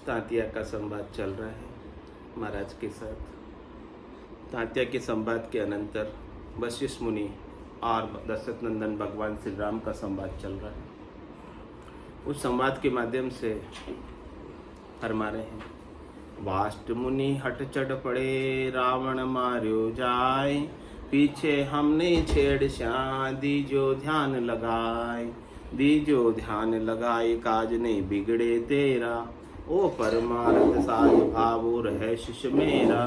तांतिया का संवाद चल रहा है महाराज के साथ। तांतिया के संवाद के अनंतर वशिष्ठ मुनि और दशरथ नंदन भगवान श्री राम का संवाद चल रहा है। उस संवाद के माध्यम से फरमा रहे हैं, वाष्ट मुनि हट चढ़ पड़े, रावण मार्यो जाय, पीछे हमने छेड़ श्या, दीजो ध्यान लगाए, दीजो ध्यान लगाए, काज नहीं बिगड़े तेरा, ओ परमार्थ साज भावो रहे शिष्य मेरा।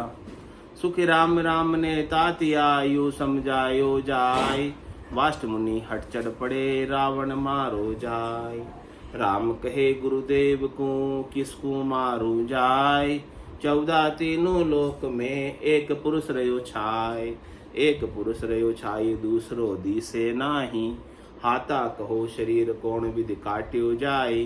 सुखी राम राम ने तातिया, यू समझायो जाय, वाष्ट मुनि हट चढ़ पड़े, रावण मारो जाय। राम कहे गुरुदेव को, किसको मारू जाय, 14 तीनों लोक में एक पुरुष रहो छाय, एक पुरुष रहो छाय, दूसरो दिसे नाही, हाथा कहो शरीर कौन विधि काट्यो जाय।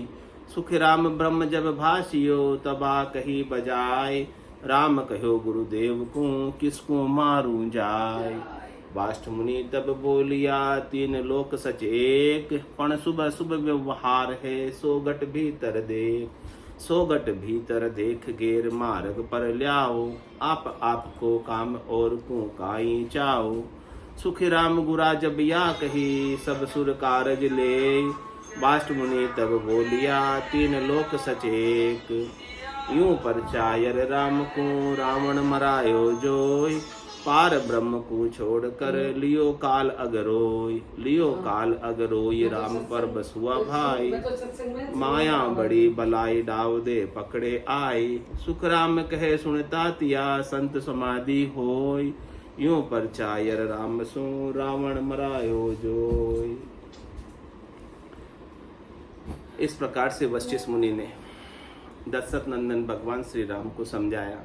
सुख राम ब्रह्म जब भासियो, तबा कही बजाय, राम कहो गुरुदेव को, किसको मारू जाय। वाष्ट मुनि तब बोलिया, 3 लोक सच एक, पण सुबह सुबह व्यवहार है, सो गट भीतर देख, सो गट भीतर देख, गेर मार्ग पर ल्याओ, आपको काम और को काई चाओ। सुखी राम गुरा जब या कही, सब सुर कारज ले, वाष्ट मुनि तब बोलिया, 3 लोक सच एक, यूं परचायर राम को, रावण मरायो जोय, पार ब्रह्म को छोड़ कर, लियो काल अगरोय, लियो काल अगरोय, राम पर बसुआ भाई, माया बड़ी बलाई डाव दे पकड़े आई। सुख राम कहे सुनता तिया, संत समाधि होय, यूं परचायर राम सो, रावण मरायो जोय। इस प्रकार से वशिष्ठ मुनि ने दशरथ नंदन भगवान श्री राम को समझाया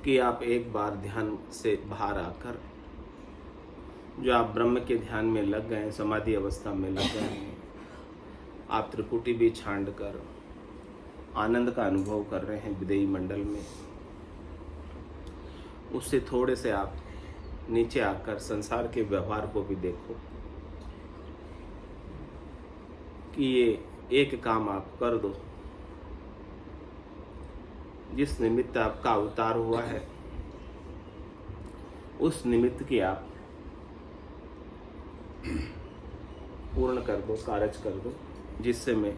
कि आप एक बार ध्यान से बाहर आकर, जो आप ब्रह्म के ध्यान में लग गए, समाधि अवस्था में लग गए हैं, आप त्रिकुटी भी छांड कर आनंद का अनुभव कर रहे हैं विदेही मंडल में, उससे थोड़े से आप नीचे आकर संसार के व्यवहार को भी देखो कि ये एक काम आप कर दो, जिस निमित्त आपका अवतार हुआ है, उस निमित्त की आप पूर्ण कर दो, कार्य कर दो, जिससे मैं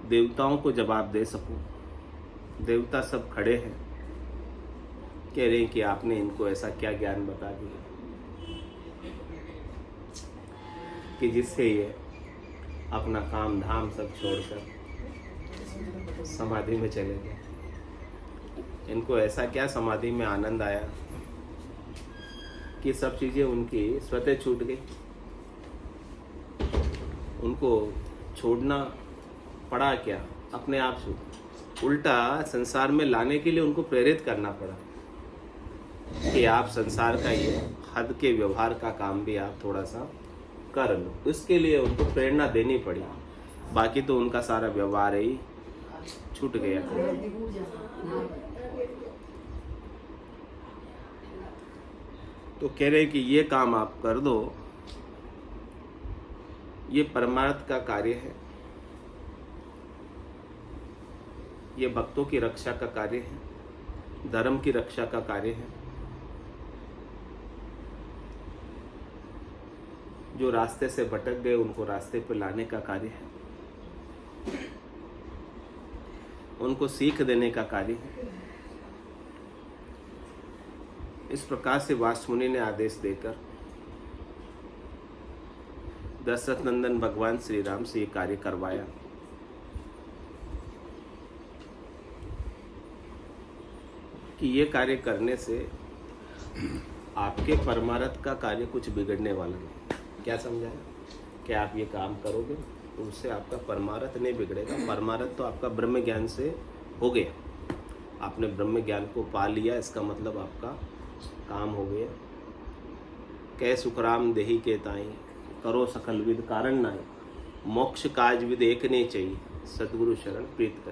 देवताओं को जवाब दे सकूं। देवता सब खड़े हैं, कह रहे हैं कि आपने इनको ऐसा क्या ज्ञान बता दिया कि जिससे ये अपना काम धाम सब छोड़कर समाधि में चले गए। इनको ऐसा क्या समाधि में आनंद आया कि सब चीजें उनकी स्वतः छूट गई, उनको छोड़ना पड़ा क्या, अपने आप छूट, उल्टा संसार में लाने के लिए उनको प्रेरित करना पड़ा कि आप संसार का ये हद के व्यवहार का काम भी आप थोड़ा सा कर लो। इसके लिए उनको प्रेरणा देनी पड़ी, बाकी तो उनका सारा व्यवहार ही छूट गया। तो कह रहे कि ये काम आप कर दो, ये परमार्थ का कार्य है, ये भक्तों की रक्षा का कार्य है, धर्म की रक्षा का कार्य है। जो रास्ते से भटक गए उनको रास्ते पर लाने का कार्य है, उनको सीख देने का कार्य है। इस प्रकार से वाष्ट मुनि ने आदेश देकर दशरथ नंदन भगवान श्री राम से ये कार्य करवाया। कि ये कार्य करने से आपके परमार्थ का कार्य कुछ बिगड़ने वाला नहीं। क्या समझाया कि आप ये काम करोगे तो उससे आपका परमार्थ नहीं बिगड़ेगा। परमार्थ तो आपका ब्रह्म ज्ञान से हो गया, आपने ब्रह्म ज्ञान को पा लिया, इसका मतलब आपका काम हो गया। कै सुखराम देही के ताई, करो सकल विद कारण नाई, मोक्ष काज विद एक नहीं चाहिए, सतगुरु शरण प्रीत कर।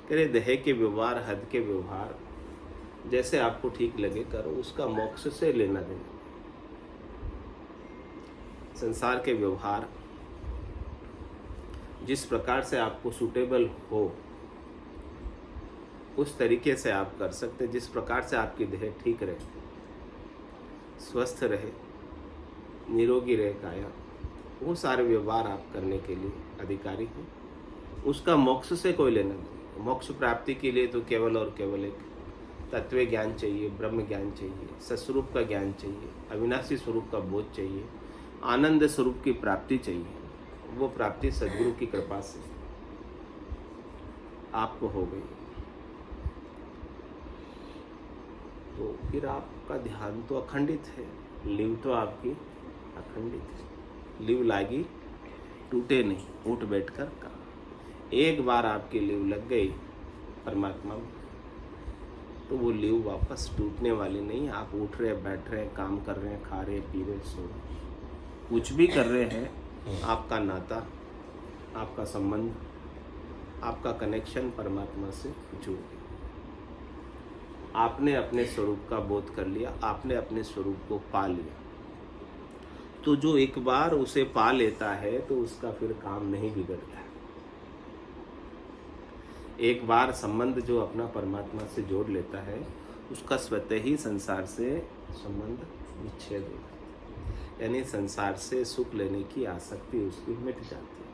कह रहे देह के व्यवहार, हद के व्यवहार जैसे आपको ठीक लगे करो, उसका मोक्ष से लेना देना। संसार के व्यवहार जिस प्रकार से आपको सूटेबल हो उस तरीके से आप कर सकते, जिस प्रकार से आपकी देह ठीक रहे, स्वस्थ रहे, निरोगी रहे काया, वो सारे व्यवहार आप करने के लिए अधिकारी हैं। उसका मोक्ष से कोई लेना नहीं। मोक्ष प्राप्ति के लिए तो केवल और केवल एक तत्व ज्ञान चाहिए, ब्रह्म ज्ञान चाहिए, सस्वरूप का ज्ञान चाहिए, अविनाशी स्वरूप का बोध चाहिए, आनंद स्वरूप की प्राप्ति चाहिए। वो प्राप्ति सद्गुरु की कृपा से आपको हो गई तो फिर आपका ध्यान तो अखंडित है, लिव तो आपकी अखंडित है। लिव लागी टूटे नहीं, उठ बैठ कर का। एक बार आपकी लिव लग गई परमात्मा में तो वो लिव वापस टूटने वाली नहीं। आप उठ रहे, बैठ रहे, काम कर रहे, खा रहे, पी रहे, सो रहे, कुछ भी कर रहे हैं, आपका नाता, आपका संबंध, आपका कनेक्शन परमात्मा से जुड़ गया। आपने अपने स्वरूप का बोध कर लिया, आपने अपने स्वरूप को पा लिया। तो जो एक बार उसे पा लेता है तो उसका फिर काम नहीं बिगड़ता। एक बार संबंध जो अपना परमात्मा से जोड़ लेता है उसका स्वतः ही संसार से संबंध विच्छेद हो जाता है, यानी संसार से सुख लेने की आसक्ति उसकी मिट जाती है।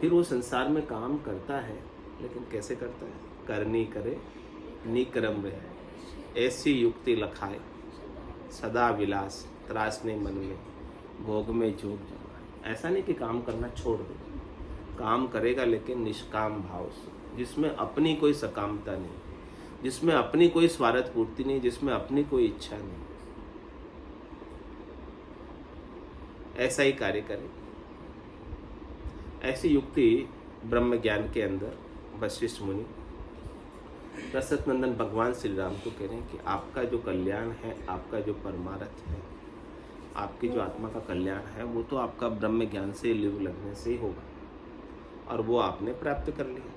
फिर वो संसार में काम करता है, लेकिन कैसे करता है? करनी करे निक्रम रहे, ऐसी युक्ति लखाए, सदा विलास त्रासने मन में, भोग में जोग जमाए। ऐसा नहीं कि काम करना छोड़ दो, काम करेगा लेकिन निष्काम भाव से, जिसमें अपनी कोई सकामता नहीं, जिसमें अपनी कोई स्वार्थ पूर्ति नहीं, जिसमें अपनी कोई इच्छा नहीं, ऐसा ही कार्य करे। ऐसी युक्ति ब्रह्म ज्ञान के अंदर वशिष्ठ मुनि दशरथ नंदन भगवान श्री राम को कह रहे हैं कि आपका जो कल्याण है, आपका जो परमार्थ है, आपकी जो आत्मा का कल्याण है, वो तो आपका ब्रह्म ज्ञान से लिव लगने से ही होगा, और वो आपने प्राप्त कर लिया।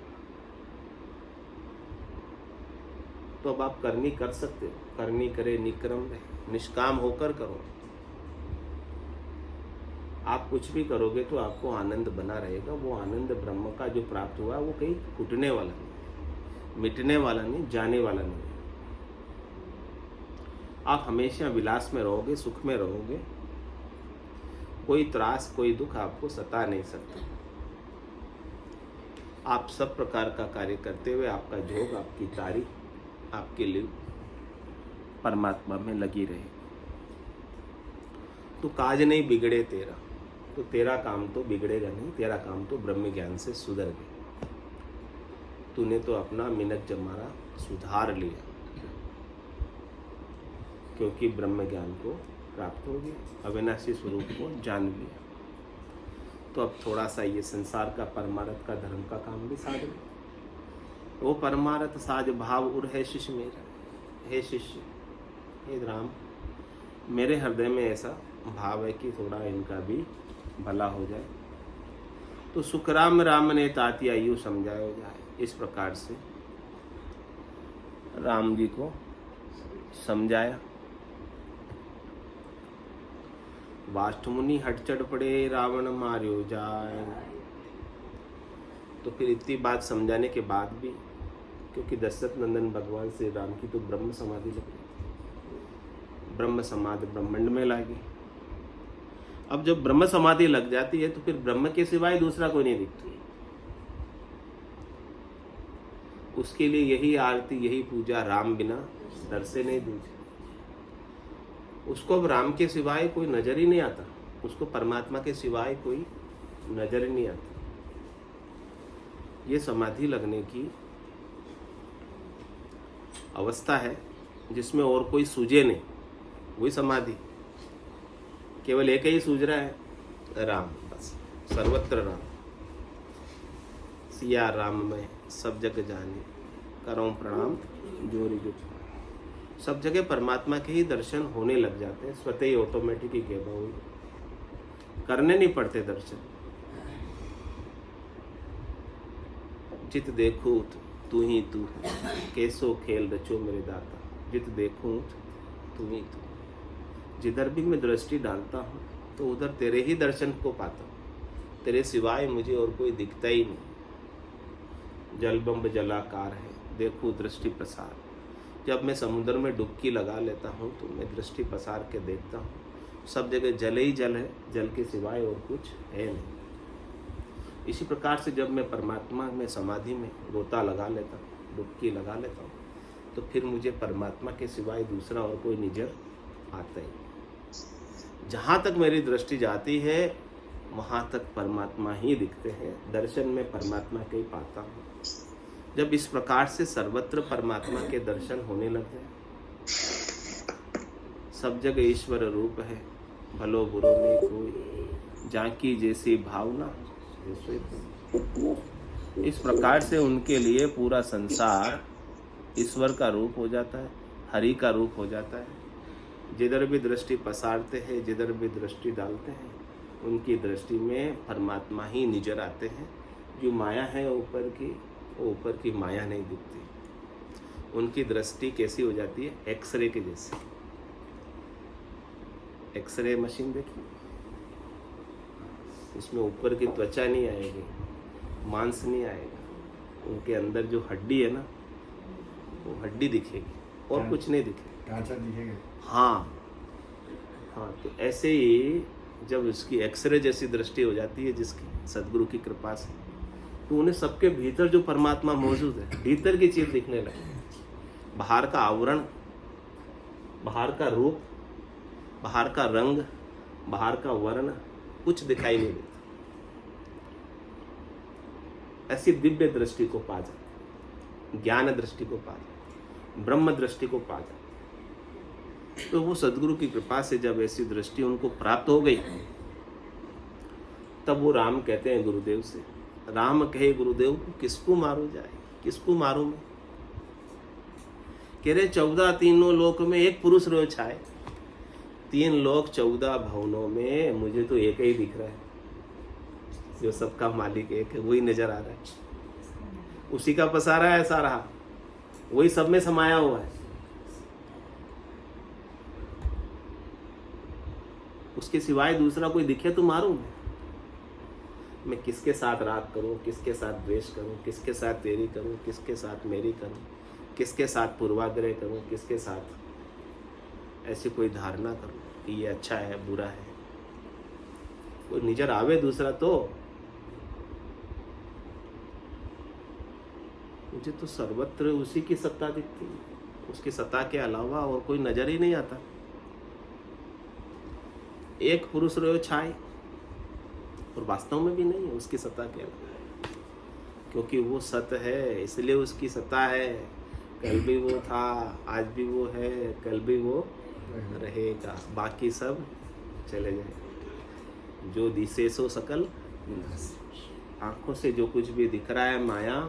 तो अब आप करनी कर सकते हो, करनी करे निक्रम रहे, निष्काम होकर करो। आप कुछ भी करोगे तो आपको आनंद बना रहेगा। वो आनंद ब्रह्म का जो प्राप्त हुआ वो कहीं फूटने वाला नहीं, मिटने वाला नहीं, जाने वाला नहीं। आप हमेशा विलास में रहोगे, सुख में रहोगे, कोई त्रास, कोई दुख आपको सता नहीं सकता। आप सब प्रकार का कार्य करते हुए आपका जोग, आपकी तारी, आपके लिए परमात्मा में लगी रहे। तो काज नहीं बिगड़े तेरा, तो तेरा काम तो बिगड़ेगा नहीं, तेरा काम तो ब्रह्म ज्ञान से सुधर गया। तूने तो अपना मिनट जमारा सुधार लिया, क्योंकि ब्रह्म ज्ञान को प्राप्त हो गया, अविनाशी स्वरूप को जान लिया। तो अब थोड़ा सा ये संसार का परमार्थ का धर्म का काम भी साध ले। वो परमार्थ साज भाव उर है शिष्य मेरा, हे शिष्य, हे राम, मेरे हृदय में ऐसा भाव है कि थोड़ा इनका भी भला हो जाए। तो सुखराम राम ने तातिया यूँ समझाया जाए। इस प्रकार से राम जी को समझाया। वाष्ठ मुनि हट चढ़ पड़े, रावण मार्यो जाए। तो फिर इतनी बात समझाने के बाद भी, क्योंकि दशरथ नंदन भगवान श्री राम की तो ब्रह्म समाधि लग गई, ब्रह्म समाधि ब्रह्मांड में लागी। अब जब ब्रह्म समाधि लग जाती है तो फिर ब्रह्म के सिवाय दूसरा कोई नहीं दिखती। उसके लिए यही आरती, यही पूजा, राम बिना दर से नहीं दूजे। उसको अब राम के सिवाय कोई नजर ही नहीं आता, उसको परमात्मा के सिवाय कोई नजर ही नहीं आता। ये समाधि लगने की अवस्था है जिसमें और कोई सूझे नहीं, वही समाधि। केवल एक ही सूझ रहा है, राम, बस सर्वत्र राम। सिया राम में सब जग जाने, करो प्रणाम जोरी जो। सब जगह परमात्मा के ही दर्शन होने लग जाते हैं, स्वतः ही ऑटोमेटिक ही गेबा हुई, करने नहीं पड़ते दर्शन। जित देखूं तू ही तू, कैसो खेल रचो मेरे दाता। जित देखूं तू ही तू, जिधर भी मैं दृष्टि डालता हूँ तो उधर तेरे ही दर्शन को पाता हूँ, तेरे सिवाय मुझे और कोई दिखता ही नहीं। जलबम्ब जलाकार है, देखूं दृष्टि प्रसार। जब मैं समुद्र में डुबकी लगा लेता हूँ तो मैं दृष्टि पसार के देखता हूँ, सब जगह जल ही जल है, जल के सिवाय और कुछ है नहीं। इसी प्रकार से जब मैं परमात्मा में समाधि में गोता लगा लेता हूँ, डुबकी लगा लेता हूँ, तो फिर मुझे परमात्मा के सिवाय दूसरा और कोई नजर आता ही। जहाँ तक मेरी दृष्टि जाती है वहाँ तक परमात्मा ही दिखते हैं, दर्शन में परमात्मा के ही पाता हूँ। जब इस प्रकार से सर्वत्र परमात्मा के दर्शन होने लग जाए, सब जगह ईश्वर रूप है, भलो बुरो में कोई, जाकी जैसी भावना। इस प्रकार से उनके लिए पूरा संसार ईश्वर का रूप हो जाता है, हरि का रूप हो जाता है। जिधर भी दृष्टि पसारते हैं, जिधर भी दृष्टि डालते हैं, उनकी दृष्टि में परमात्मा ही नजर आते हैं। जो माया है ऊपर की, वो ऊपर की माया नहीं दिखती। उनकी दृष्टि कैसी हो जाती है? एक्सरे के जैसी। एक्सरे मशीन देखिए, इसमें ऊपर की त्वचा नहीं आएगी, मांस नहीं आएगा, उनके अंदर जो हड्डी है ना, वो हड्डी दिखेगी और कुछ नहीं दिखेगा, ढांचा दिखेगा। हाँ हाँ। तो ऐसे ही जब उसकी एक्सरे जैसी दृष्टि हो जाती है जिसकी, सदगुरु की कृपा से, तो उन्हें सबके भीतर जो परमात्मा मौजूद है, भीतर की चीज दिखने लगे। बाहर का आवरण, बाहर का रूप, बाहर का रंग, बाहर का वर्ण कुछ दिखाई नहीं देता। ऐसी दिव्य दृष्टि को पा जाते, ज्ञान दृष्टि को पा जाते, ब्रह्म दृष्टि को पा जाते। तो वो सदगुरु की कृपा से जब ऐसी दृष्टि उनको प्राप्त हो गई, तब वो राम कहते हैं गुरुदेव से, राम कहे गुरुदेव को किसको मारू जाए, किसको मारू मैं? कह रहे 14 तीनों लोक में एक पुरुष रोज छाए, 3 लोक 14 भवनों में मुझे तो एक ही दिख रहा है, जो सबका मालिक एक है, वही नजर आ रहा है। उसी का पसारा ऐसा रहा, वही सब में समाया हुआ है। उसके सिवाय दूसरा कोई दिखे तो मारूं मैं किसके साथ राग करूं, किसके साथ द्वेष करूं, किसके साथ तेरी करूं, किसके साथ मेरी करूं, किसके साथ पूर्वाग्रह करूं, किसके साथ ऐसी कोई धारणा करूं कि ये अच्छा है बुरा है। कोई नजर आवे दूसरा तो मुझे तो सर्वत्र उसी की सत्ता दिखती है, उसकी सत्ता के अलावा और कोई नजर ही नहीं आता। एक पुरुष रहो छाए, और वास्तव में भी नहीं है उसकी सत्ता के अलावा, क्योंकि वो सत्य है इसलिए उसकी सत्ता है। कल भी वो था, आज भी वो है, कल भी वो रहेगा, बाकी सब चले जाए। जो दिसे सो सकल, आंखों से जो कुछ भी दिख रहा है माया,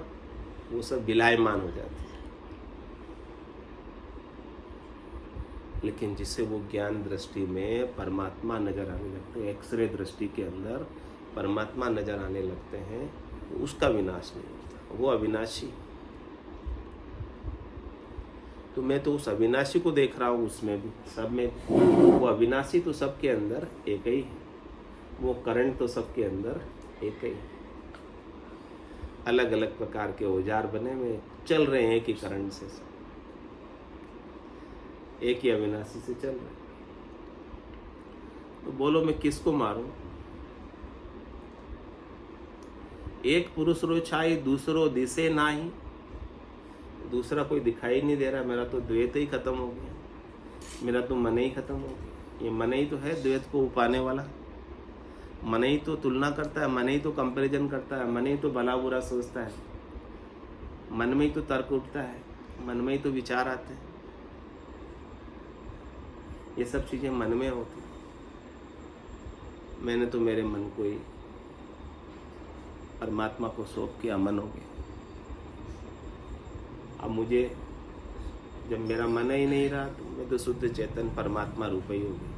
वो सब विलायमान हो जाती है। लेकिन जिससे वो ज्ञान दृष्टि में परमात्मा नजर आने लगते हैं, एक्सरे दृष्टि के अंदर परमात्मा नजर आने लगते हैं, उसका विनाश नहीं होता, वो अविनाशी। तो मैं तो उस अविनाशी को देख रहा हूँ, उसमें भी सब में वो अविनाशी तो सबके अंदर एक ही है, वो करंट तो सबके अंदर एक ही है। अलग अलग प्रकार के औजार बने हुए चल रहे हैं, एक ही करंट से, एक ही अविनाशी से चल रहे। तो बोलो मैं किसको मारूं? एक पुरुष रो छाई, दूसरो दिसे नाही, दूसरा कोई दिखाई नहीं दे रहा। मेरा तो द्वैत ही खत्म हो गया, मेरा तो मन ही खत्म हो गया। ये मन ही तो है द्वैत को उपाने वाला, मन ही तो तुलना करता है, मन ही तो कंपैरिजन करता है, मन ही तो भला बुरा सोचता है, मन में ही तो तर्क उठता है, मन में ही तो विचार आते हैं। ये सब चीजें मन में होती। मैंने तो मेरे मन को ही परमात्मा को सौंप के अमन हो गया। अब मुझे जब मेरा मन ही नहीं रहा तो मैं तो शुद्ध चेतन परमात्मा रूप ही हो गया।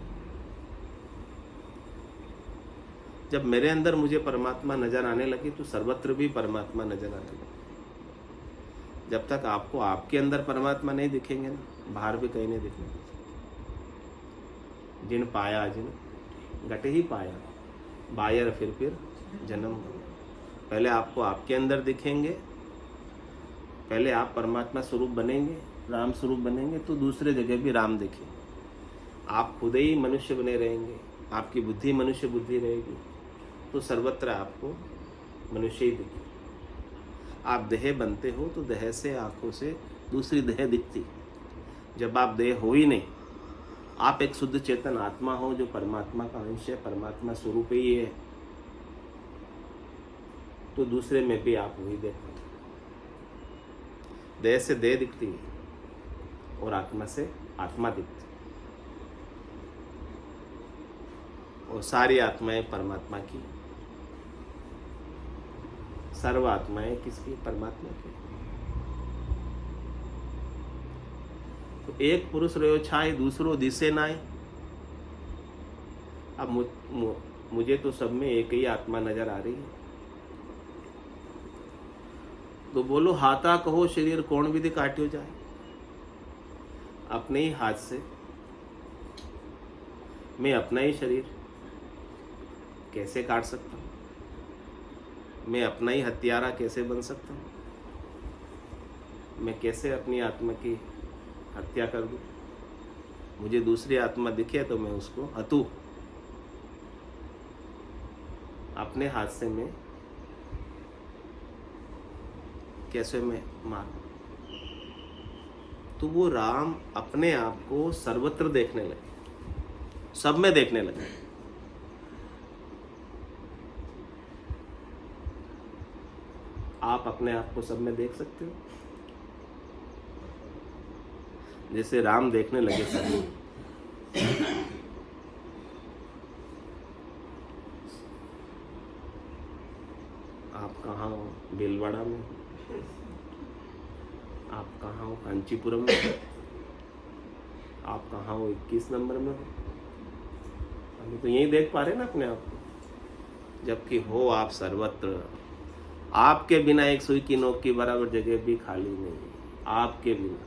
जब मेरे अंदर मुझे परमात्मा नजर आने लगी तो सर्वत्र भी परमात्मा नजर आने लगी। जब तक आपको आपके अंदर परमात्मा नहीं दिखेंगे ना, बाहर भी कहीं नहीं दिखेंगे। जिन पाया जिन घट ही पाया, बायर फिर जन्म। पहले आपको आपके अंदर दिखेंगे, पहले आप परमात्मा स्वरूप बनेंगे, राम स्वरूप बनेंगे, तो दूसरे जगह भी राम दिखेंगे। आप खुद ही मनुष्य बने रहेंगे, आपकी बुद्धि मनुष्य बुद्धि रहेगी, तो सर्वत्र आपको मनुष्य ही दिखे। आप देह बनते हो तो देह से, आंखों से दूसरी देह दिखती। जब आप देह हो ही नहीं, आप एक शुद्ध चेतन आत्मा हो जो परमात्मा का अंश है, परमात्मा स्वरूप ही है, तो दूसरे में भी आप वही देखो। देह से देह दिखती है और आत्मा से आत्मा दिखती, और सारी आत्माएं परमात्मा की। सर्व आत्माएं किसकी? परमात्मा की। तो एक पुरुष रहो छाई, दूसरो दिसे नाई। अब मुझे तो सब में एक ही आत्मा नजर आ रही है। तो बोलो हाथा कहो शरीर कौन विधि काट्यो जाए। अपने ही हाथ से मैं अपना ही शरीर कैसे काट सकता हूँ? मैं अपना ही हत्यारा कैसे बन सकता हूँ? मैं कैसे अपनी आत्मा की हत्या कर दूँ? मुझे दूसरी आत्मा दिखे तो मैं उसको हतू, अपने हाथ से मैं कैसे मैं मारूं? तो वो राम अपने आप को सर्वत्र देखने लगे, सब में देखने लगे। आप अपने आप को सब में देख सकते हो, जैसे राम देखने लगे सब में। आप कहाँ हो? भीलवाड़ा में। आप कहाँ हो? कांचीपुरम में। आप कहाँ हो? 21 नंबर में हो। हम तो यही देख पा रहे ना अपने आप को, जबकि हो आप सर्वत्र। आपके बिना एक सुई की नोक की बराबर जगह भी खाली नहीं है, आपके बिना,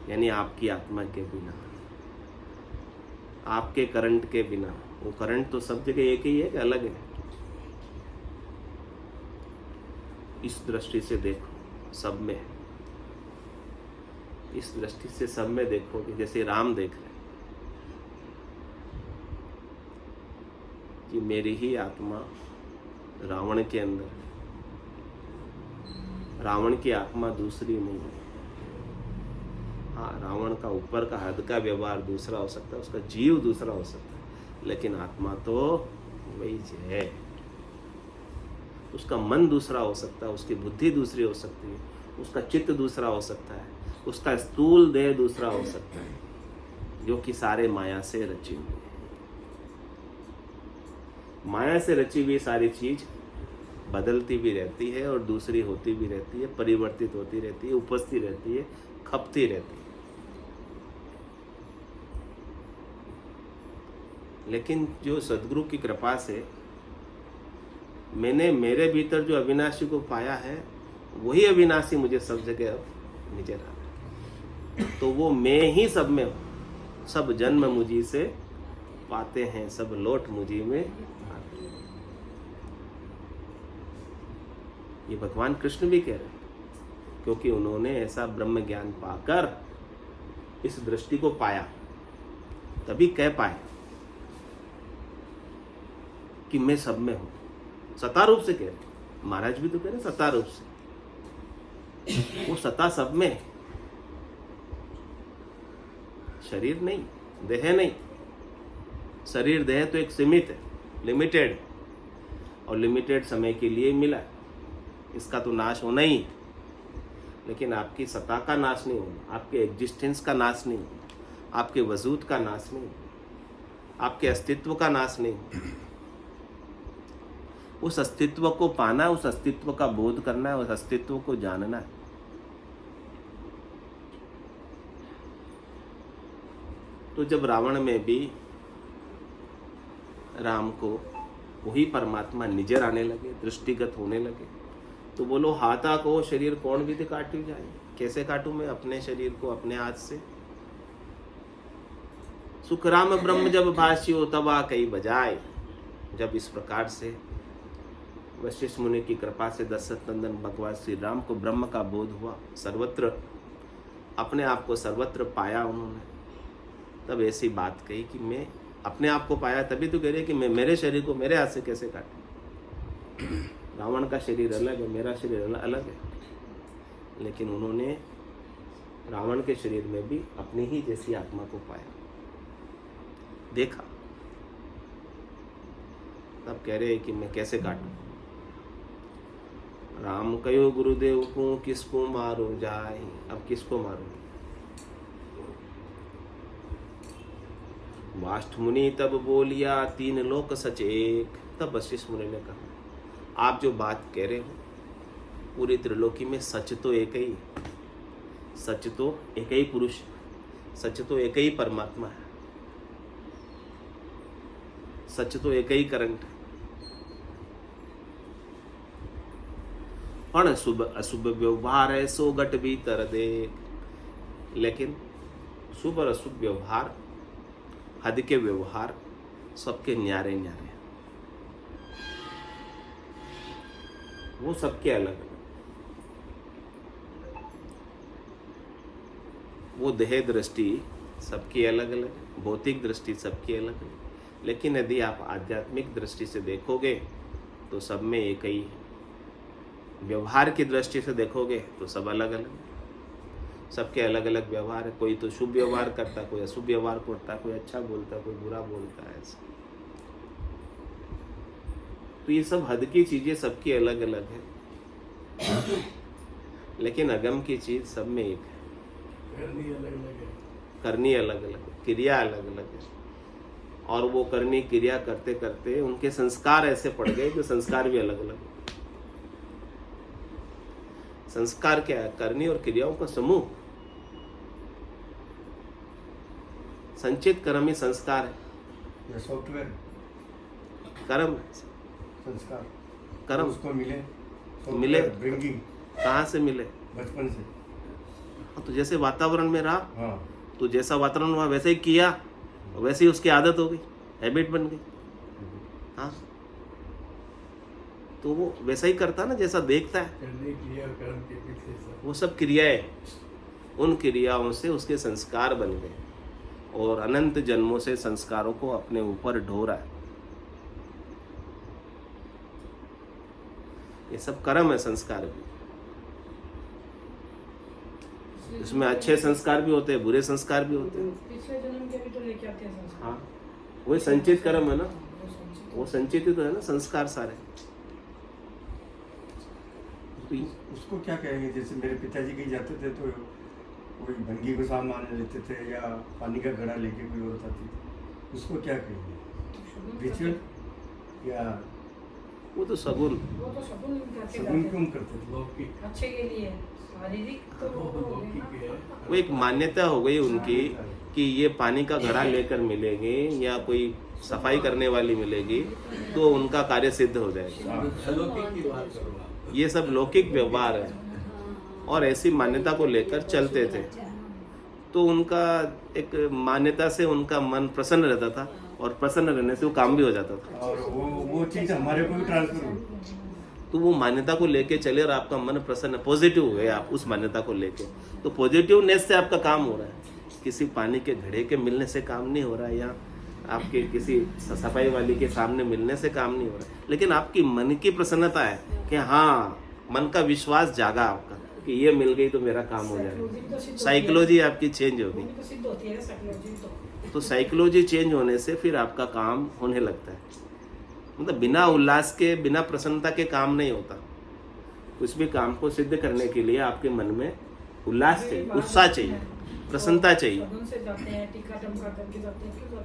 यानी आपकी आत्मा के बिना, आपके करंट के बिना। वो करंट तो सब जगह एक ही है कि अलग है? इस दृष्टि से देखो, सब में है। इस दृष्टि से सब में देखो कि जैसे राम देख रहे कि मेरी ही आत्मा रावण के अंदर, रावण की आत्मा दूसरी नहीं है। हाँ, रावण का ऊपर का हद का व्यवहार दूसरा हो सकता है, उसका जीव दूसरा हो सकता है, लेकिन आत्मा तो वही है। उसका मन दूसरा हो सकता है, उसकी बुद्धि दूसरी हो सकती है, उसका चित्त दूसरा हो सकता है, उसका स्थूल देह दूसरा हो सकता है, जो कि सारे माया से रची हुई है। माया से रची हुई सारी चीज बदलती भी रहती है और दूसरी होती भी रहती है, परिवर्तित होती रहती है, उपजती रहती है, खपती रहती है। लेकिन जो सद्गुरु की कृपा से मैंने मेरे भीतर जो अविनाशी को पाया है, वही अविनाशी मुझे सब जगह अब नजर आ रहा है। तो वो मैं ही सब में हूँ। सब जन्म मुझी से पाते हैं, सब लौट मुझी में आते हैं। ये भगवान कृष्ण भी कह रहे हैं, क्योंकि उन्होंने ऐसा ब्रह्म ज्ञान पाकर इस दृष्टि को पाया, तभी कह पाए कि मैं सब में हूं। सता रूप से कह रहे, महाराज भी तो कह रहे सता रूप से। वो सता सब में है, शरीर नहीं, देह नहीं। शरीर देह तो एक सीमित है, लिमिटेड है, और लिमिटेड समय के लिए मिला है, इसका तो नाश होना ही। लेकिन आपकी सत्ता का नाश नहीं होना, आपके एग्जिस्टेंस का नाश नहीं होना, आपके वजूद का नाश नहीं, आपके अस्तित्व का नाश नहीं। उस अस्तित्व को पाना, उस अस्तित्व का बोध करना है, उस अस्तित्व को जानना है। तो जब रावण में भी राम को वही परमात्मा निजर आने लगे, दृष्टिगत होने लगे, तो बोलो हाथा को शरीर कौन विधि काटी जाए। कैसे काटूं मैं अपने शरीर को अपने हाथ से? सुखराम ब्रह्म जब भाष्यो तबा कई बजाए। जब इस प्रकार से वशिष्ठ मुनि की कृपा से दशरथ नंदन भगवान श्री राम को ब्रह्म का बोध हुआ, सर्वत्र अपने आप को सर्वत्र पाया उन्होंने, तब ऐसी बात कही कि मैं अपने आप को पाया, तभी तो कह रहे कि मैं मेरे शरीर को मेरे हाथ से कैसे काटूं। रावण का शरीर अलग है, मेरा शरीर अलग है, लेकिन उन्होंने रावण के शरीर में भी अपनी ही जैसी आत्मा को पाया, देखा, तब कह रहे कि मैं कैसे काटूं। राम कयो गुरुदेव को किसको मारो जाए, अब किसको मारो। वाष्ठ मुनि तब बोलिया तीन लोक सचेक, तब वशिष्ठ मुनि ने कहा आप जो बात कह रहे हो पूरी त्रिलोकी में सच तो एक ही, सच तो एक ही पुरुष, सच तो एक ही परमात्मा है, सच तो एक ही करंट है। पण शुभ अशुभ व्यवहार है सो घट भीतर देख, लेकिन शुभ और अशुभ व्यवहार, हद के व्यवहार सबके न्यारे न्यारे, वो सबके अलग अलग, वो देह दृष्टि सबकी अलग अलग, भौतिक दृष्टि सबकी अलग अलग, लेकिन यदि आप आध्यात्मिक दृष्टि से देखोगे तो सब में एक ही है। व्यवहार की दृष्टि से देखोगे तो सब अलग अलग, सबके अलग अलग व्यवहार है। कोई तो शुभ व्यवहार करता, कोई अशुभ व्यवहार करता, कोई अच्छा बोलता, कोई बुरा बोलता है, ऐसा। तो ये सब हद की चीजें सबकी अलग अलग है, लेकिन अगम की चीज सब में एक है। करनी अलग अलग है, करनी अलग अलग है, क्रिया अलग अलग है, और वो करनी क्रिया करते करते उनके संस्कार ऐसे पड़ गए जो संस्कार भी अलग अलग है। संस्कार क्या है? करनी और क्रियाओं का समूह। संचित कर्म ही संस्कार है। सॉफ्टवेयर कर्म, संस्कार, कर्म उसको मिले ब्रिंगिंग कहाँ से मिले? बचपन से। तो जैसे वातावरण में रहा, हाँ, तो जैसा वातावरण हुआ वैसे ही किया, वैसे ही उसकी आदत हो गई, हैबिट बन गई। हाँ, तो वो वैसा ही करता ना जैसा देखता है। क्रिया और कर्म के पीछे वो सब क्रियाएं, उन क्रियाओं से उसके संस्कार बन गए, और अनंत जन्मों से संस्कारों को अपने ऊपर ढो रहा है। ये सब कर्म है, संस्कार भी। इसमें अच्छे संस्कार भी होते हैं, बुरे संस्कार भी होते हैं। पिछले जन्म के भी तो लेके आते हैं संस्कार। हाँ, वही संचित कर्म है ना, वो संचित ही तो है ना संस्कार सारे। उसको क्या कहेंगे? जैसे मेरे पिताजी कहीं जाते थे तो कोई भंगी को सामान लेते थे या पानी का घड़ा लेके कोई औरत आती थी, उसको क्या कहेंगे? रिचुअल या वो तो सगुन, वो तो सगुन सगुन क्यों करते थे? अच्छे के लिए, शारीरिक तो हो गए ना। वो एक मान्यता हो गई उनकी कि ये पानी का घड़ा लेकर मिलेंगे या कोई सफाई करने वाली मिलेगी तो उनका कार्य सिद्ध हो जाएगा। ये सब लौकिक व्यवहार है, और ऐसी मान्यता को लेकर चलते थे, तो उनका एक मान्यता से उनका मन प्रसन्न रहता था, और प्रसन्न रहने से वो काम भी हो जाता था। और वो चीज हमारे को भी ट्रांसफर हुई। तो वो मान्यता को लेके चले और आपका मन प्रसन्न, पॉजिटिव हुए आप उस मान्यता को लेके, तो पॉजिटिवनेस से आपका काम हो रहा है। किसी पानी के घड़े के मिलने से काम नहीं हो रहा है, या आपके किसी सफाई वाली के सामने मिलने से काम नहीं हो रहा है, लेकिन आपकी मन की प्रसन्नता है कि हाँ, मन का विश्वास जागा आपका कि ये मिल गई तो मेरा काम हो जाएगा। साइकोलॉजी आपकी चेंज हो गई, तो साइकोलॉजी चेंज होने से फिर आपका काम होने लगता है। मतलब बिना उल्लास के, बिना प्रसन्नता के काम नहीं होता। कुछ भी काम को सिद्ध करने के लिए आपके मन में उल्लास चाहिए, उत्साह चाहिए, प्रसन्नता चाहिए।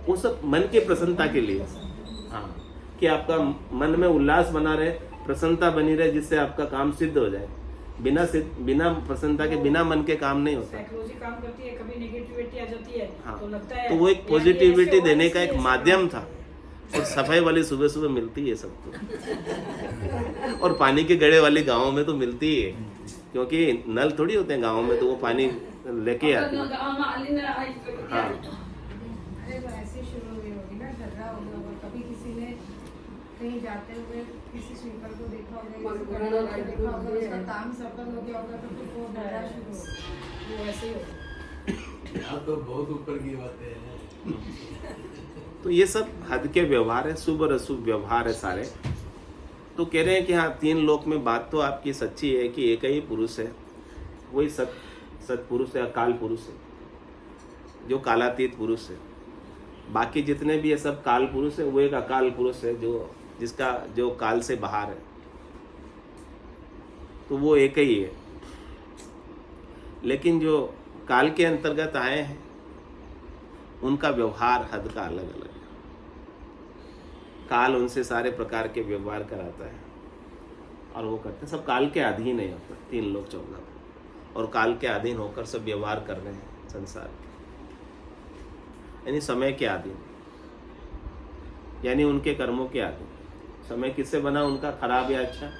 वो सब मन के प्रसन्नता के लिए, हाँ, कि आपका मन में उल्लास बना रहे, प्रसन्नता बनी रहे, जिससे आपका काम सिद्ध हो जाए। बिना प्रसन्नता के, बिना मन के काम नहीं होता। साइकोलॉजी काम करती है, कभी नेगेटिविटी आ जाती है, हाँ, तो लगता है तो वो एक पॉजिटिविटी देने का एक माध्यम था, और सफाई वाली सुबह सुबह मिलती है सबको, और पानी के गड़े वाली गाँव में तो मिलती है, क्योंकि नल थोड़ी होते हैं गाँव में, तो वो पानी लेके आते हैं। हाँ, अरे वो ऐसे शुरू हुई होगी ना, झगड़ा हो गया होगा, कभी किसी ने कहीं जाते हुए किसी स्वीपर को देखा होगा, मन किसी करना कंडक्टर को लाइट देखा होगा, होती उसका है। काम सफल हो गया होगा तो फिर वो डरना शुरू हो गया। वो ऐसे ही होगा। यहाँ तो बहुत ऊपर की बातें हैं। तो ये सब हद के व्यवहार है, शुभ और अशुभ व्यवहार है सारे। तो कह रहे हैं कि हाँ, तीन लोक में बात तो आपकी सच्ची है कि एक ही पुरुष है, वही सत्पुरुष है, अकाल पुरुष है, जो कालातीत पुरुष है। बाकी जितने भी ये सब काल पुरुष है, वो एक अकाल पुरुष है जो काल से बाहर है। तो वो एक ही है। लेकिन जो काल के अंतर्गत आए हैं उनका व्यवहार हद का अलग अलग है। काल उनसे सारे प्रकार के व्यवहार कराता है और वो करते हैं। सब काल के अधीन है। यहाँ पर तीन लोग 14 और काल के अधीन होकर सब व्यवहार कर रहे हैं संसार के, यानी समय के अधीन, यानी उनके कर्मों के अधीन। समय किससे बना उनका, खराब या अच्छा?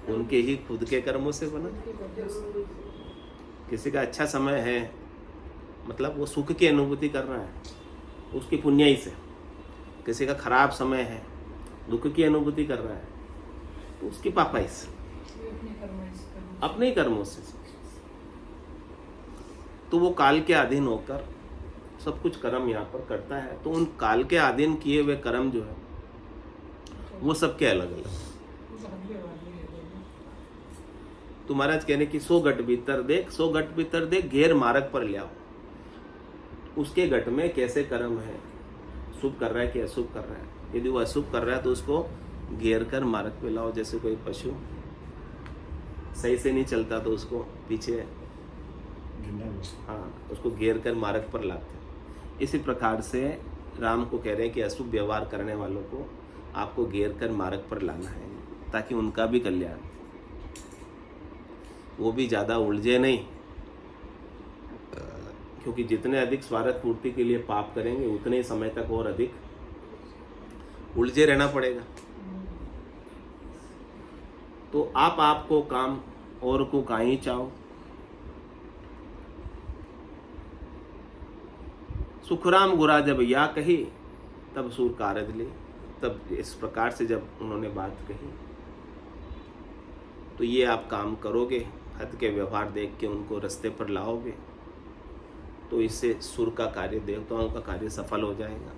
उनके ही खुद के कर्मों से बना। किसी का अच्छा समय है मतलब वो सुख की अनुभूति कर रहा है उसकी पुण्याई से। किसी का खराब समय है, दुख की अनुभूति कर रहा है तो उसकी पापाई से, अपने ही कर्मों से। तो वो काल के अधीन होकर सब कुछ कर्म यहाँ पर करता है। तो उन काल के अधीन किए हुए कर्म जो है वो सबके अलग अलग। तो महाराज कहने की 100 गट भीतर देख, 100 गट भीतर देख, घेर मार्ग पर ले आओ। उसके गट में कैसे कर्म है, शुभ कर रहा है कि अशुभ कर रहा है। यदि वो अशुभ कर रहा है तो उसको घेर कर मार्ग पे लाओ। जैसे कोई पशु सही से नहीं चलता तो उसको पीछे उसको घेर कर मार्ग पर लाते हैं। इसी प्रकार से राम को कह रहे हैं कि अशुभ व्यवहार करने वालों को आपको घेर कर मार्ग पर लाना है ताकि उनका भी कल्याण, वो भी ज़्यादा उलझे नहीं। क्योंकि जितने अधिक स्वार्थ पूर्ति के लिए पाप करेंगे उतने ही समय तक और अधिक उलझे रहना पड़ेगा। तो आपको काम और को काई चाहो। सुखराम गुरा जब या कही तब सूर कारज ले। तब इस प्रकार से जब उन्होंने बात कही तो ये आप काम करोगे, हद के व्यवहार देख के उनको रास्ते पर लाओगे तो इससे सुर का कार्य, देवताओं का कार्य सफल हो जाएगा।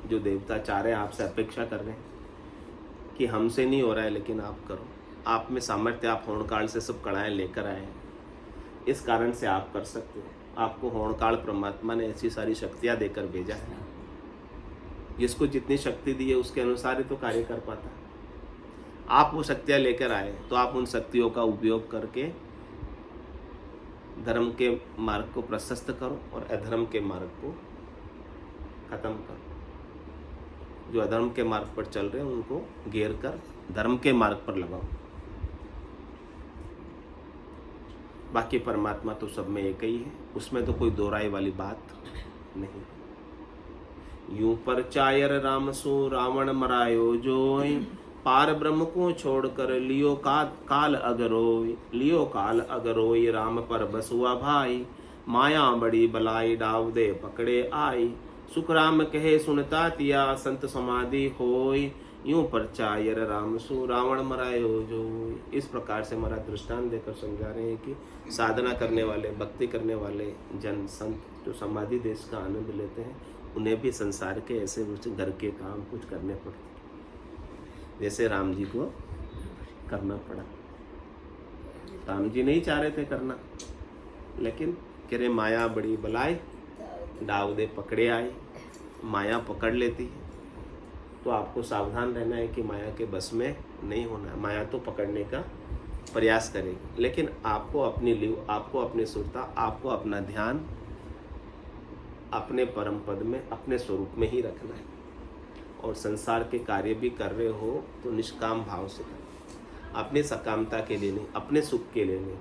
जो देवता चाह रहे हैं, आपसे अपेक्षा कर रहे हैं कि हमसे नहीं हो रहा है लेकिन आप करो। आप में सामर्थ्य, आप होणकाल से सब कड़ाएं लेकर आए हैं, इस कारण से आप कर सकते हो। आपको होणकाल परमात्मा ने ऐसी सारी शक्तियाँ देकर भेजा है। जिसको जितनी शक्ति दी है उसके अनुसार ही तो कार्य कर पाता है। आप वो शक्तियाँ लेकर आए तो आप उन शक्तियों का उपयोग करके धर्म के मार्ग को प्रशस्त करो और अधर्म के मार्ग को खत्म करो। जो अधर्म के मार्ग पर चल रहे हैं उनको घेर कर धर्म के मार्ग पर लगाओ। बाकी परमात्मा तो सब में एक ही है, उसमें तो कोई दो राय वाली बात नहीं। यूं पर चायर राम सो रावण मरायो जोय, पार ब्रह्म को छोड़कर लियो काल अगरोय, राम पर बसुआ भाई, माया बड़ी बलाई डाव दे पकड़े आई, सुख राम कहे सुनता तिया संत समाधि होय, यूं पर चायर राम सो रावण मरायो जोय। इस प्रकार से हमारा दृष्टांत देकर समझा रहे हैं कि साधना करने वाले, भक्ति करने वाले जन संत जो समाधि देश का आनंद लेते हैं उन्हें भी संसार के ऐसे घर के काम कुछ करने पड़ते हैं जैसे राम जी को करना पड़ा। राम जी नहीं चाह रहे थे करना, लेकिन कह रहे माया बड़ी बलाई डाव दे पकड़े आई। माया पकड़ लेती है तो आपको सावधान रहना है कि माया के बस में नहीं होना है। माया तो पकड़ने का प्रयास करेगी, लेकिन आपको अपनी लिव, आपको अपनी सुरता, आपको अपना ध्यान अपने परम पद में, अपने स्वरूप में ही रखना है। और संसार के कार्य भी कर रहे हो तो निष्काम भाव से करो, अपनी सकामता के लिए नहीं, अपने सुख के लिए नहीं,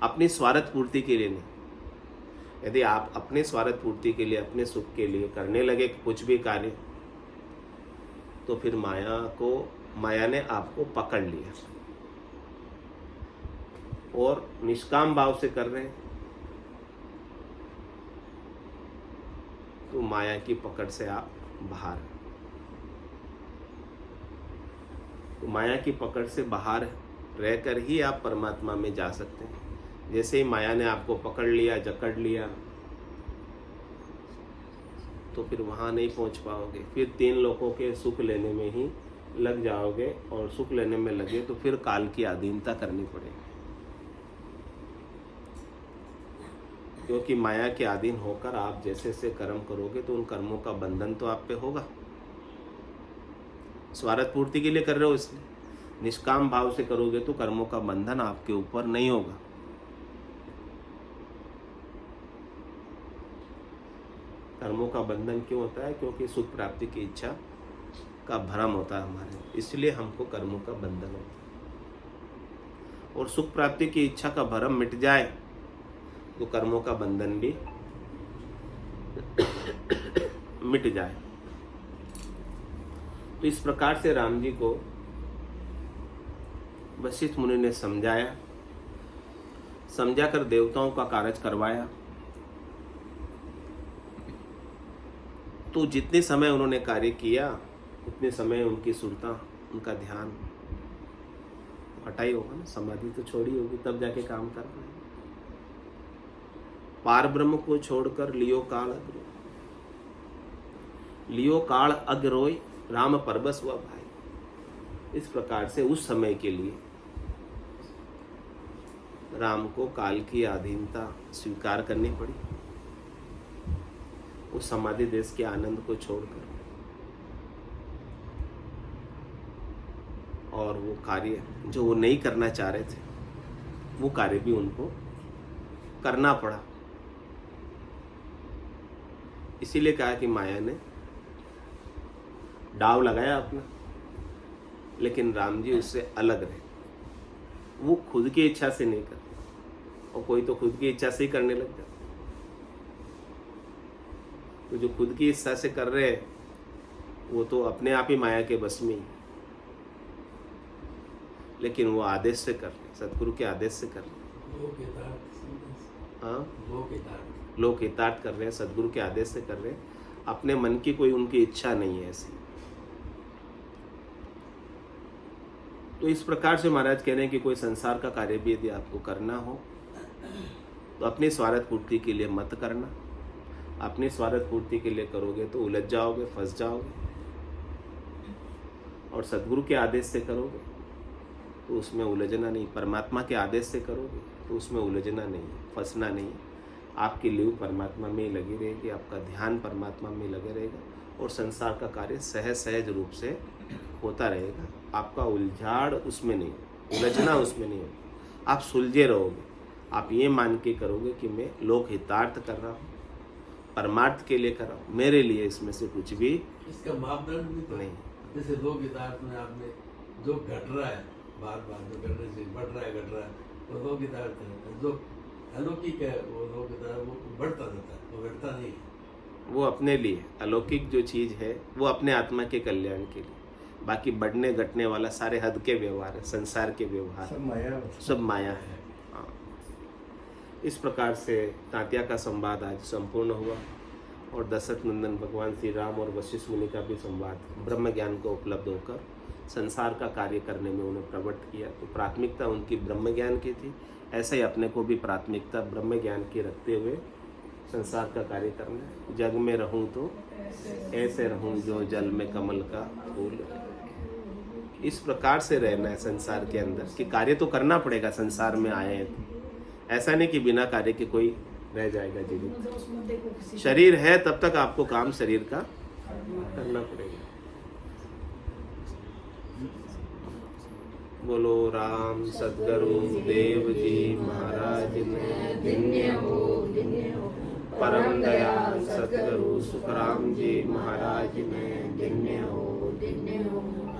अपनी स्वार्थ पूर्ति के लिए नहीं। यदि आप अपने स्वार्थ पूर्ति के लिए, अपने सुख के लिए करने लगे कुछ भी कार्य तो फिर माया ने आपको पकड़ लिया। और निष्काम भाव से कर रहे हैं तो माया की पकड़ से आप बाहर। तो माया की पकड़ से बाहर रहकर ही आप परमात्मा में जा सकते हैं। जैसे ही माया ने आपको पकड़ लिया, जकड़ लिया, तो फिर वहाँ नहीं पहुँच पाओगे। फिर 3 लोगों के सुख लेने में ही लग जाओगे, और सुख लेने में लगे तो फिर काल की अधीनता करनी पड़ेगी, क्योंकि माया के अधीन होकर आप जैसे से कर्म करोगे तो उन कर्मों का बंधन तो आप पे होगा। स्वार्थ पूर्ति के लिए कर रहे हो, इसलिए निष्काम भाव से करोगे तो कर्मों का बंधन आपके ऊपर नहीं होगा। कर्मों का बंधन क्यों होता है? क्योंकि सुख प्राप्ति की इच्छा का भ्रम होता है हमारे, इसलिए हमको कर्मों का बंधन होता है। और सुख प्राप्ति की इच्छा का भ्रम मिट जाए तो कर्मों का बंधन भी मिट जाए। तो इस प्रकार से राम जी को वशिष्ठ मुनि ने समझाया, समझाकर देवताओं का कार्य करवाया। तो जितने समय उन्होंने कार्य किया उतने समय उनकी सुरता, उनका ध्यान हटा ही होगा ना, समाधि तो छोड़ी होगी, तब जाके काम कर रहे हैं। पार ब्रह्म को छोड़कर लियो काल अग्रोय, लियो काल अग्रोय राम परबस हुआ भाई। इस प्रकार से उस समय के लिए राम को काल की अधीनता स्वीकार करनी पड़ी, उस समाधि देश के आनंद को छोड़कर, और वो कार्य जो वो नहीं करना चाह रहे थे वो कार्य भी उनको करना पड़ा। इसीलिए कहा कि माया ने दाव लगाया अपना, लेकिन राम जी उससे अलग रहे। वो खुद की इच्छा से नहीं करते, और कोई तो खुद की इच्छा से ही करने लग जाता। तो जो खुद की इच्छा से कर रहे हैं वो तो अपने आप ही माया के बस में ही, लेकिन वो आदेश से कर रहे, सदगुरु के आदेश से कर रहे। हाँ, लोक हितार्थ कर रहे हैं, सदगुरु के आदेश से कर रहे हैं, अपने मन की कोई उनकी इच्छा नहीं है ऐसी। तो इस प्रकार से महाराज कह रहे हैं कि कोई संसार का कार्य भी यदि आपको करना हो तो अपनी स्वार्थ पूर्ति के लिए मत करना। अपनी स्वार्थ पूर्ति के लिए करोगे तो उलझ जाओगे, फंस जाओगे, और सदगुरु के आदेश से करोगे तो उसमें उलझना नहीं। परमात्मा के आदेश से करोगे तो उसमें उलझना नहीं, फंसना नहीं। आपकी लीव परमात्मा में ही लगी रहेगी, आपका ध्यान परमात्मा में लगे रहेगा, और संसार का कार्य सहज सहज रूप से होता रहेगा। आपका उलझाड़ उसमें नहीं, उलझना उसमें नहीं होगा। आप सुलझे रहोगे। आप ये मान के करोगे कि मैं लोक हितार्थ कर रहा हूँ, परमार्थ के लिए कर रहा हूँ, मेरे लिए इसमें से कुछ भी इसका मापदंड भी तो नहीं। जैसे लोक हितार्थ में आपने जो घट रहा है, बार बार जो घटने से बढ़ रहा है, वो लोक हितार्थ है। जो अलौकिक है वो लोक हितार्थ, वो बढ़ता रहता है, वो घटता नहीं है। वो अपने लिए अलौकिक जो चीज़ है वो अपने आत्मा के कल्याण के लिए, बाकी बढ़ने घटने वाला सारे हद के व्यवहार है, संसार के व्यवहार, सब माया है। हाँ, इस प्रकार से तात्या का संवाद आज संपूर्ण हुआ, और दशरथ नंदन भगवान श्री राम और वशिष्ठ मुनि का भी संवाद ब्रह्म ज्ञान को उपलब्ध होकर संसार का कार्य करने में उन्हें प्रवृत्त किया। तो प्राथमिकता उनकी ब्रह्म ज्ञान की थी, ऐसे ही अपने को भी प्राथमिकता ब्रह्म ज्ञान की रखते हुए संसार का कार्य करना है। जग में रहूं तो ऐसे रहूं जो जल में कमल का फूल। इस प्रकार से रहना है संसार के अंदर कि कार्य तो करना पड़ेगा, संसार में आए हैं तो। ऐसा नहीं कि बिना कार्य के कोई रह जाएगा जीवित। शरीर है तब तक आपको काम शरीर का करना पड़ेगा। बोलो राम सद्गुरु देव जी महाराज ने धन्य हो, परम दयाल सद्गुरु सुखराम जी महाराज ने धन्य हो।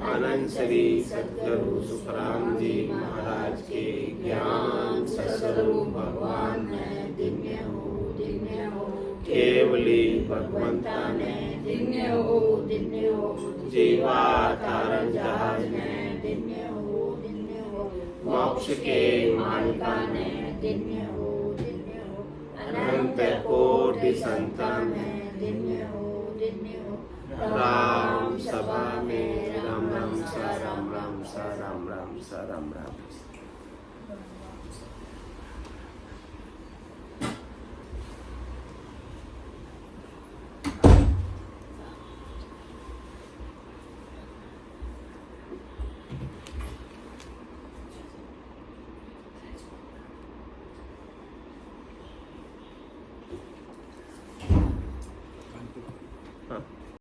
आनंद श्री सद्गुरु सुखराम जी महाराज के ज्ञान सद्स्वरूप भगवान ने धन्य हो। केवली भगवंता ने धन्य हो। जीवा तारण जहाज ने धन्य हो। मोक्ष के मालिका ने धन्य हो। अनंत कोटि संतान ने धन्य हो। राम सभा में राम राम सा राम राम सा राम राम सा राम राम